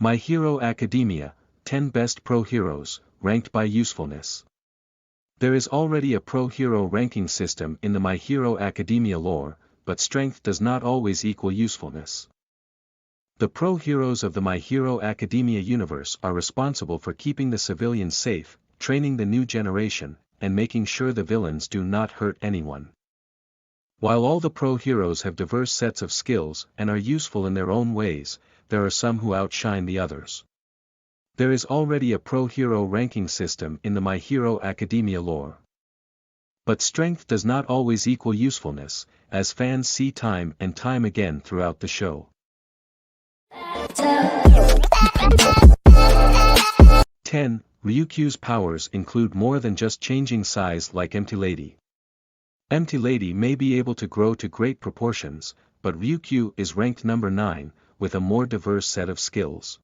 My Hero Academia, 10 Best Pro Heroes, ranked by usefulness. There is already a pro hero ranking system in the My Hero Academia lore, but strength does not always equal usefulness. The pro heroes of the My Hero Academia universe are responsible for keeping the civilians safe, training the new generation, and making sure the villains do not hurt anyone. While all the pro heroes have diverse sets of skills and are useful in their own ways, there are some who outshine the others. There is already a pro hero ranking system in the My Hero Academia lore. But strength does not always equal usefulness, as fans see time and time again throughout the show. 10. Ryukyu's powers include more than just changing size like Empty Lady. Empty Lady may be able to grow to great proportions, but Ryukyu is ranked number 9, with a more diverse set of skills.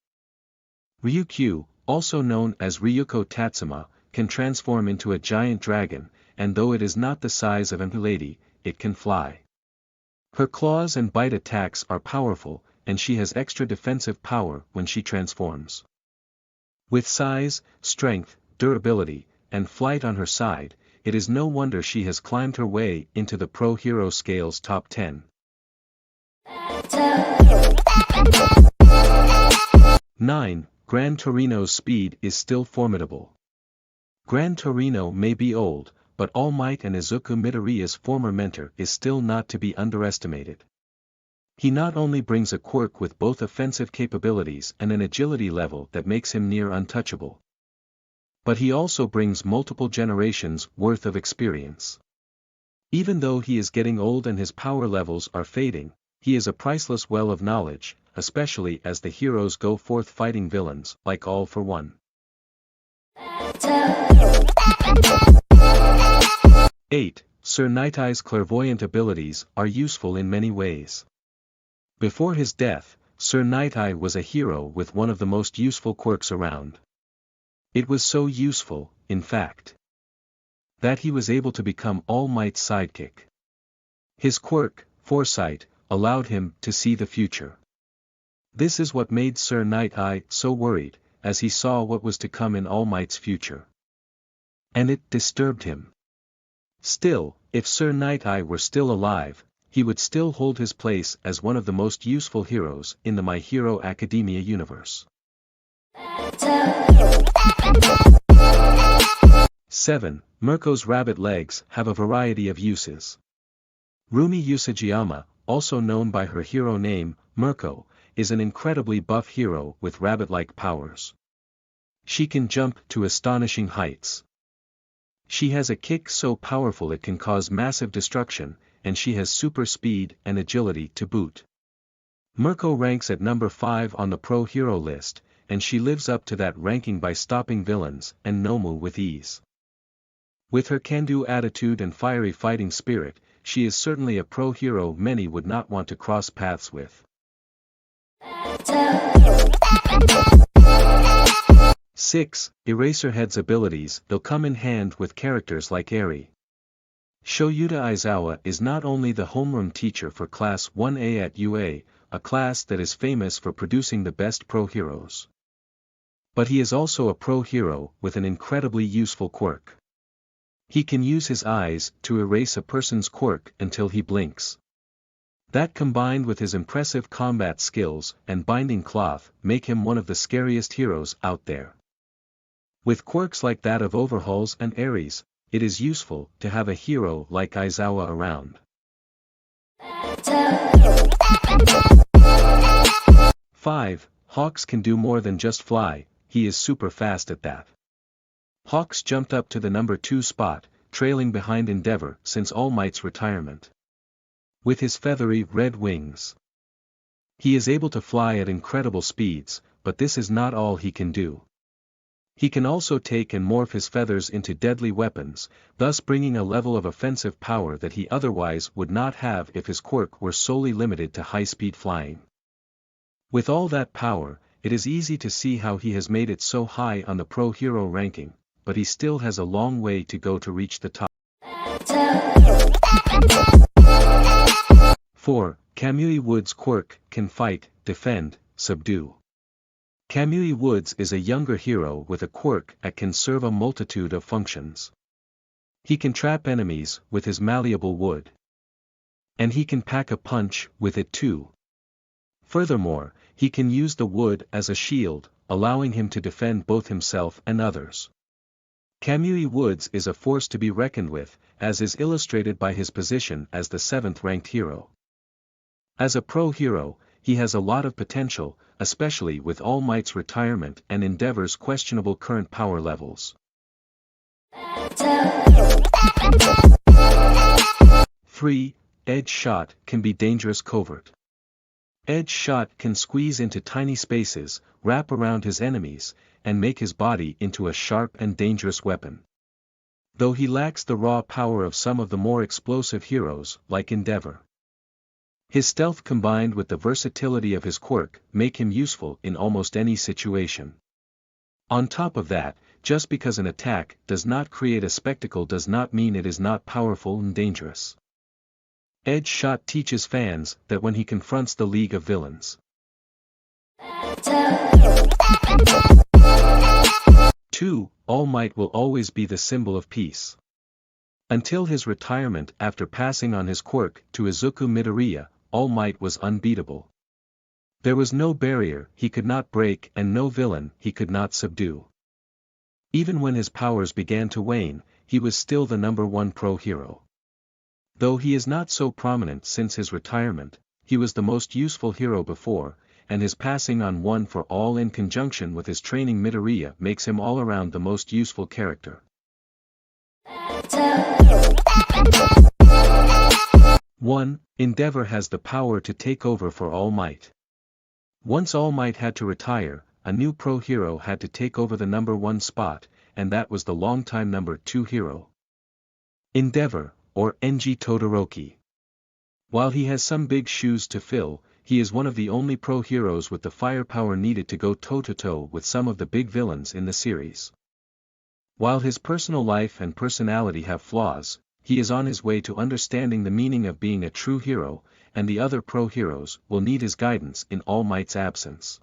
Ryukyu, also known as Ryuko Tatsuma, can transform into a giant dragon, and though it is not the size of Empty Lady, it can fly. Her claws and bite attacks are powerful, and she has extra defensive power when she transforms. With size, strength, durability, and flight on her side, it is no wonder she has climbed her way into the Pro Hero Scale's top 10. 9. Gran Torino's speed is still formidable. Gran Torino may be old, but All Might and Izuku Midoriya's former mentor is still not to be underestimated. He not only brings a quirk with both offensive capabilities and an agility level that makes him near untouchable, but he also brings multiple generations worth of experience. Even though he is getting old and his power levels are fading, he is a priceless well of knowledge, especially as the heroes go forth fighting villains like All for One. 8. Sir Night's clairvoyant abilities are useful in many ways. Before his death, Sir Night was a hero with one of the most useful quirks around. It was so useful, in fact, that he was able to become All Might's sidekick. His quirk, Foresight, allowed him to see the future. This is what made Sir Night so worried, as he saw what was to come in All Might's future. And it disturbed him. Still, if Sir Night were still alive, he would still hold his place as one of the most useful heroes in the My Hero Academia universe. 7. Mirko's rabbit legs have a variety of uses. Rumi Usagiyama, also known by her hero name, Mirko, is an incredibly buff hero with rabbit-like powers. She can jump to astonishing heights. She has a kick so powerful it can cause massive destruction, and she has super speed and agility to boot. Mirko ranks at number 5 on the pro hero list, and she lives up to that ranking by stopping villains and Nomu with ease. With her can-do attitude and fiery fighting spirit, she is certainly a pro hero many would not want to cross paths with. 6. Eraserhead's abilities will come in hand with characters like Eri. Shoyuta Aizawa is not only the homeroom teacher for Class 1A at UA, a class that is famous for producing the best pro heroes, but he is also a pro hero with an incredibly useful quirk. He can use his eyes to erase a person's quirk until he blinks. That combined with his impressive combat skills and binding cloth make him one of the scariest heroes out there. With quirks like that of Overhauls and Ares, it is useful to have a hero like Aizawa around. 5. Hawks can do more than just fly, he is super fast at that. Hawks jumped up to the number 2 spot, trailing behind Endeavor since All Might's retirement. With his feathery red wings, he is able to fly at incredible speeds, but this is not all he can do. He can also take and morph his feathers into deadly weapons, thus bringing a level of offensive power that he otherwise would not have if his quirk were solely limited to high-speed flying. With all that power, it is easy to see how he has made it so high on the pro hero ranking, but he still has a long way to go to reach the top. 4. Kamui Wood's quirk can fight, defend, subdue. Kamui Woods is a younger hero with a quirk that can serve a multitude of functions. He can trap enemies with his malleable wood. And he can pack a punch with it too. Furthermore, he can use the wood as a shield, allowing him to defend both himself and others. Kamui Woods is a force to be reckoned with, as is illustrated by his position as the 7th-ranked hero. As a pro hero, he has a lot of potential, especially with All Might's retirement and Endeavor's questionable current power levels. 3. Edge Shot can be dangerous covert. Edge Shot can squeeze into tiny spaces, wrap around his enemies, and make his body into a sharp and dangerous weapon. Though he lacks the raw power of some of the more explosive heroes, like Endeavor. His stealth combined with the versatility of his quirk make him useful in almost any situation. On top of that, just because an attack does not create a spectacle does not mean it is not powerful and dangerous. Edge Shot teaches fans that when he confronts the League of Villains. 2. All Might will always be the symbol of peace. Until his retirement after passing on his quirk to Izuku Midoriya, All Might was unbeatable. There was no barrier he could not break and no villain he could not subdue. Even when his powers began to wane, he was still the #1 pro hero. Though he is not so prominent since his retirement, he was the most useful hero before, and his passing on One for All in conjunction with his training Midoriya makes him all around the most useful character. 1. Endeavor has the power to take over for All Might. Once All Might had to retire, a new pro hero had to take over the #1 spot, and that was the longtime #2 hero. Endeavor, or Enji Todoroki. While he has some big shoes to fill, he is one of the only pro heroes with the firepower needed to go toe-to-toe with some of the big villains in the series. While his personal life and personality have flaws, he is on his way to understanding the meaning of being a true hero, and the other pro heroes will need his guidance in All Might's absence.